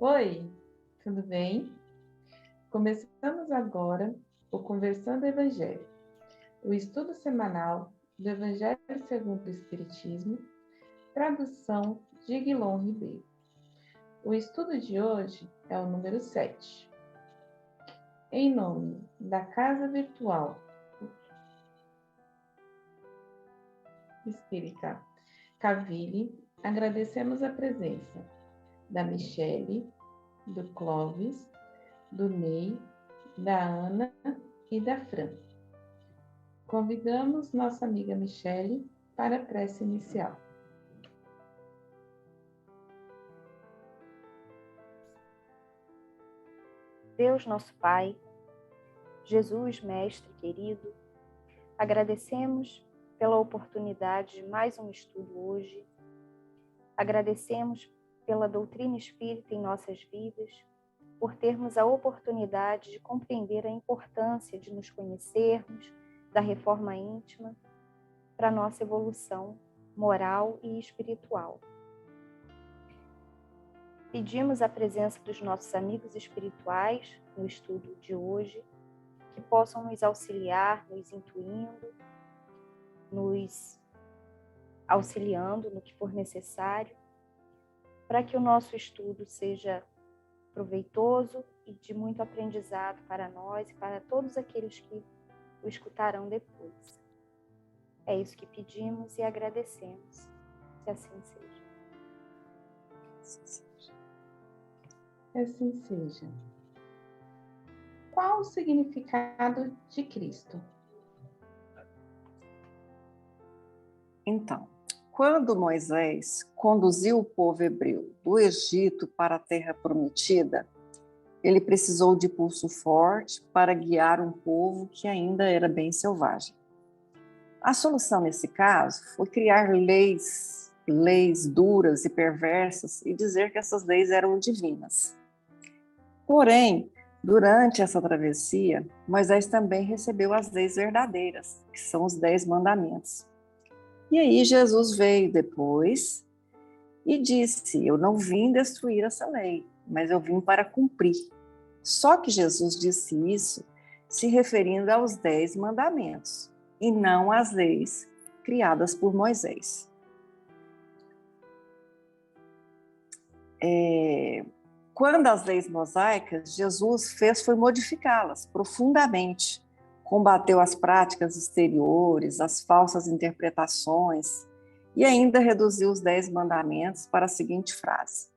Oi, tudo bem? Começamos agora o Conversando Evangelho, o estudo semanal do Evangelho segundo o Espiritismo, tradução de Guilom Ribeiro. O estudo de hoje é o número 7. Em nome da Casa Virtual Espírita Caville, agradecemos a presença da Michele, do Clóvis, do Ney, da Ana e da Fran. Convidamos nossa amiga Michele para a prece inicial. Deus nosso Pai, Jesus, Mestre querido, agradecemos pela oportunidade de mais um estudo hoje, agradecemos pela doutrina espírita em nossas vidas, por termos a oportunidade de compreender a importância de nos conhecermos, da reforma íntima, para a nossa evolução moral e espiritual. Pedimos a presença dos nossos amigos espirituais no estudo de hoje, que possam nos auxiliar, nos intuindo, nos auxiliando no que for necessário, para que o nosso estudo seja proveitoso e de muito aprendizado para nós e para todos aqueles que o escutarão depois. É isso que pedimos e agradecemos. Que assim seja. Assim seja. Qual o significado de Cristo? Então, quando Moisés conduziu o povo hebreu do Egito para a terra prometida, ele precisou de pulso forte para guiar um povo que ainda era bem selvagem. A solução nesse caso foi criar leis duras e perversas e dizer que essas leis eram divinas. Porém, durante essa travessia, Moisés também recebeu as leis verdadeiras, que são os 10 mandamentos. E aí Jesus veio depois e disse: eu não vim destruir essa lei, mas eu vim para cumprir. Só que Jesus disse isso se referindo aos 10 mandamentos, e não às leis criadas por Moisés. Quando as leis mosaicas, Jesus fez foi modificá-las profundamente. Combateu as práticas exteriores, as falsas interpretações e ainda reduziu os 10 mandamentos para a seguinte frase: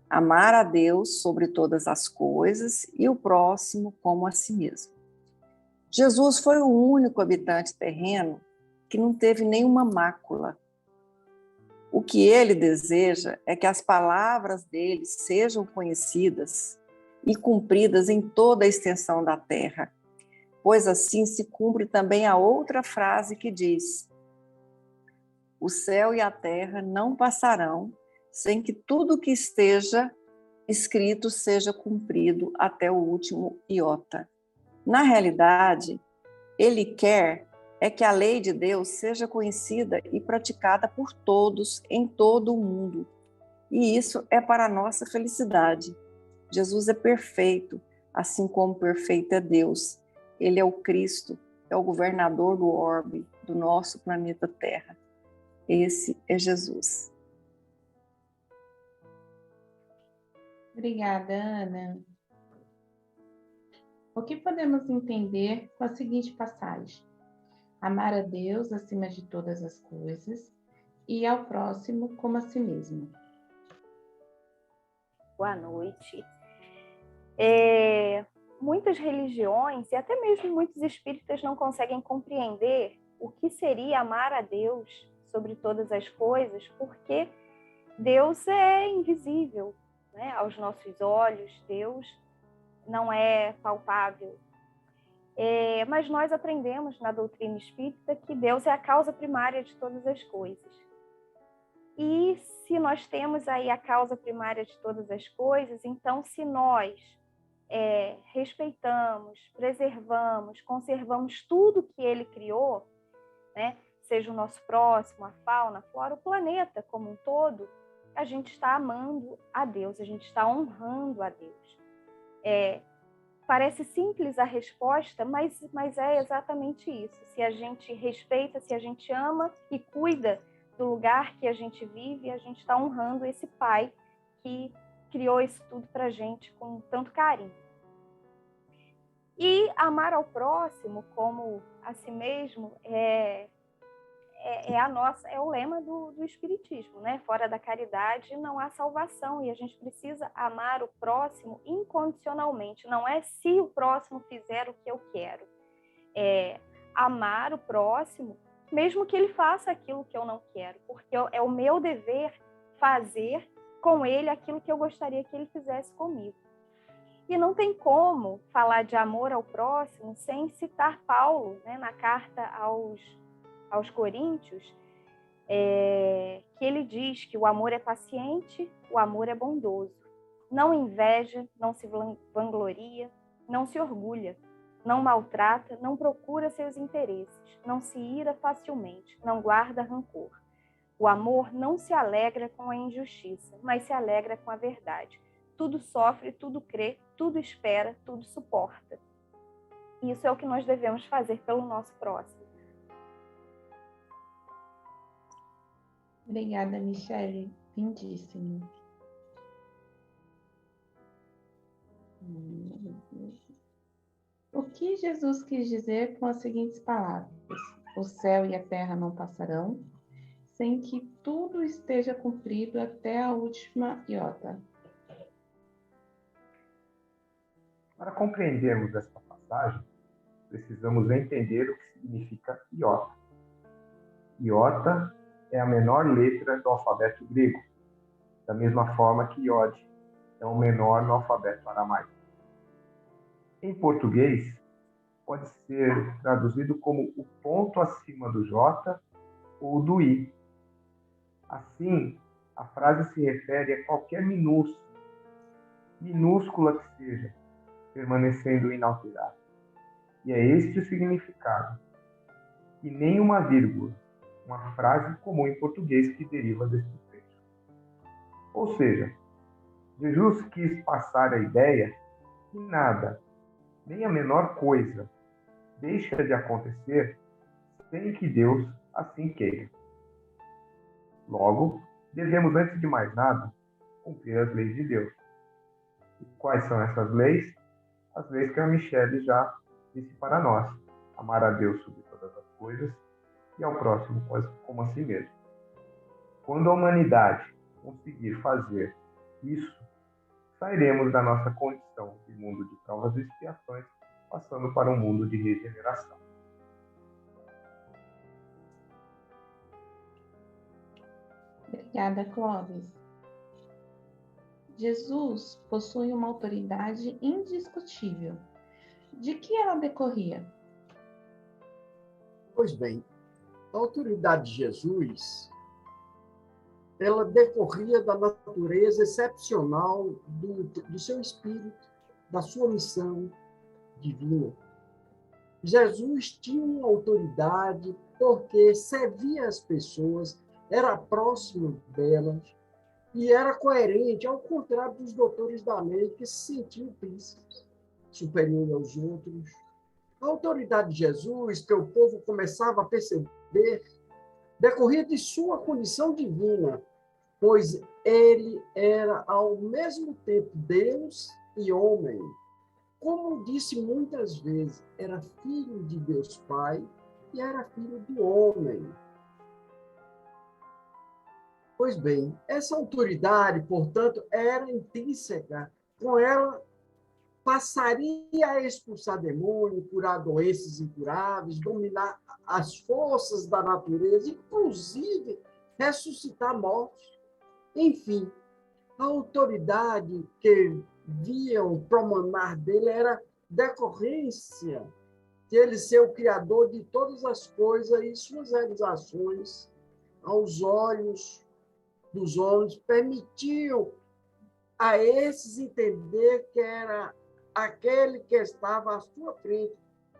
amar a Deus sobre todas as coisas e o próximo como a si mesmo. Jesus foi o único habitante terreno que não teve nenhuma mácula. O que ele deseja é que as palavras dele sejam conhecidas e cumpridas em toda a extensão da terra, pois assim se cumpre também a outra frase que diz: o céu e a terra não passarão sem que tudo que esteja escrito seja cumprido até o último iota. Na realidade, ele quer é que a lei de Deus seja conhecida e praticada por todos em todo o mundo. E isso é para a nossa felicidade. Jesus é perfeito, assim como perfeito é Deus. Ele é o Cristo, é o governador do orbe, do nosso planeta Terra. Esse é Jesus. Obrigada, Ana. O que podemos entender com a seguinte passagem? Amar a Deus acima de todas as coisas e ao próximo como a si mesmo. Boa noite. Muitas religiões e até mesmo muitos espíritas não conseguem compreender o que seria amar a Deus sobre todas as coisas, porque Deus é invisível, né, aos nossos olhos. Deus não é palpável. Mas nós aprendemos na doutrina espírita que Deus é a causa primária de todas as coisas. E se nós temos aí a causa primária de todas as coisas, então se nós respeitamos, preservamos, conservamos tudo que ele criou, né, seja o nosso próximo, a fauna, a flora, o planeta como um todo, a gente está amando a Deus, a gente está honrando a Deus. Parece simples a resposta, mas é exatamente isso. Se a gente respeita, se a gente ama e cuida do lugar que a gente vive, a gente está honrando esse Pai que criou isso tudo para a gente com tanto carinho. E amar ao próximo como a si mesmo é o lema do Espiritismo, né? Fora da caridade não há salvação, e a gente precisa amar o próximo incondicionalmente. Não é se o próximo fizer o que eu quero. É amar o próximo, mesmo que ele faça aquilo que eu não quero, porque é o meu dever fazer com ele aquilo que eu gostaria que ele fizesse comigo. E não tem como falar de amor ao próximo sem citar Paulo, né? Na carta aos Coríntios, que ele diz que o amor é paciente, o amor é bondoso, não inveja, não se vangloria, não se orgulha, não maltrata, não procura seus interesses, não se ira facilmente, não guarda rancor. O amor não se alegra com a injustiça, mas se alegra com a verdade. Tudo sofre, tudo crê, tudo espera, tudo suporta. Isso é o que nós devemos fazer pelo nosso próximo. Obrigada, Michele. Lindíssimo. O que Jesus quis dizer com as seguintes palavras? O céu e a terra não passarão, sem que tudo esteja cumprido até a última iota. Para compreendermos esta passagem, precisamos entender o que significa iota. Iota é a menor letra do alfabeto grego, da mesma forma que iode é o menor no alfabeto aramaico. Em português, pode ser traduzido como o ponto acima do J ou do I. Assim, a frase se refere a qualquer minúscula que seja, permanecendo inalterada. E é este o significado. E nem uma vírgula, uma frase comum em português que deriva deste trecho. Ou seja, Jesus quis passar a ideia que nada, nem a menor coisa, deixa de acontecer sem que Deus assim queira. Logo, devemos, antes de mais nada, cumprir as leis de Deus. E quais são essas leis? As leis que a Michele já disse para nós. Amar a Deus sobre todas as coisas e ao próximo como a si mesmo. Quando a humanidade conseguir fazer isso, sairemos da nossa condição de mundo de provas e expiações, passando para um mundo de regeneração. Obrigada, Clóvis. Jesus possui uma autoridade indiscutível. De que ela decorria? Pois bem, a autoridade de Jesus, ela decorria da natureza excepcional do seu espírito, da sua missão divina. Jesus tinha uma autoridade porque servia as pessoas, era próximo delas e era coerente, ao contrário dos doutores da lei que se sentiam príncipes, superiores aos outros. A autoridade de Jesus, que o povo começava a perceber, decorria de sua condição divina, pois ele era ao mesmo tempo Deus e homem. Como disse muitas vezes, era filho de Deus Pai e era filho do homem. Pois bem, essa autoridade, portanto, era intrínseca. Com ela, passaria a expulsar demônios, curar doenças incuráveis, dominar as forças da natureza, inclusive ressuscitar mortos. Enfim, A autoridade que viam promanar dele era decorrência de ele ser o criador de todas as coisas e suas realizações, aos olhos dos homens, permitiam a esses entender que era aquele que estava à sua frente,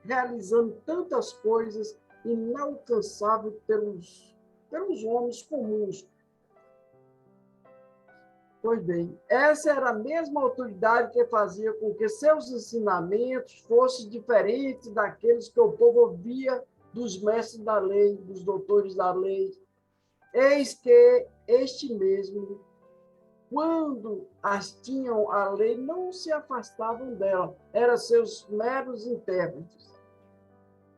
realizando tantas coisas inalcançáveis pelos homens comuns. Pois bem, essa era a mesma autoridade que fazia com que seus ensinamentos fossem diferentes daqueles que o povo ouvia dos mestres da lei, dos doutores da lei. Eis que este mesmo, quando as tinham a lei, não se afastavam dela, eram seus meros intérpretes.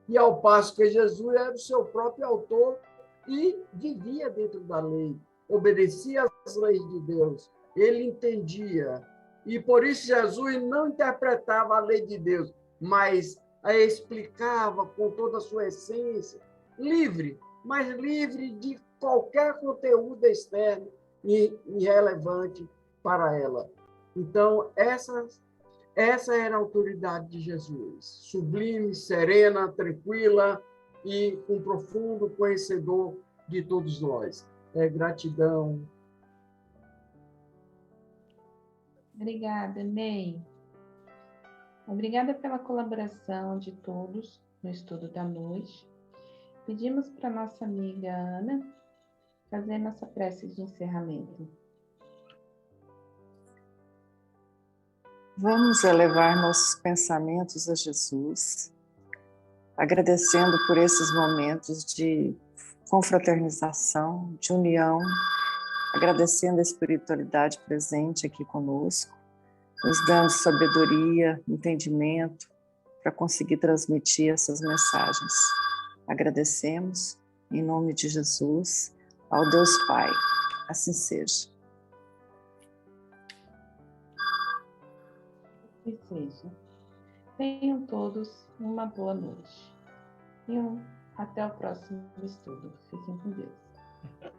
E ao passo que Jesus era o seu próprio autor e vivia dentro da lei, obedecia às leis de Deus, ele entendia. E por isso Jesus não interpretava a lei de Deus, mas a explicava com toda a sua essência, livre, mas livre de qualquer conteúdo externo e irrelevante para ela. Então, essa era a autoridade de Jesus, sublime, serena, tranquila e um profundo conhecedor de todos nós. Gratidão. Obrigada, Ney. Obrigada pela colaboração de todos no estudo da noite. Pedimos para nossa amiga Ana fazer nossa prece de encerramento. Vamos elevar nossos pensamentos a Jesus, agradecendo por esses momentos de confraternização, de união, agradecendo a espiritualidade presente aqui conosco, nos dando sabedoria, entendimento para conseguir transmitir essas mensagens. Agradecemos, em nome de Jesus, ao Deus Pai. Assim seja. Que seja. Tenham todos uma boa noite. E até o próximo estudo. Fiquem com Deus.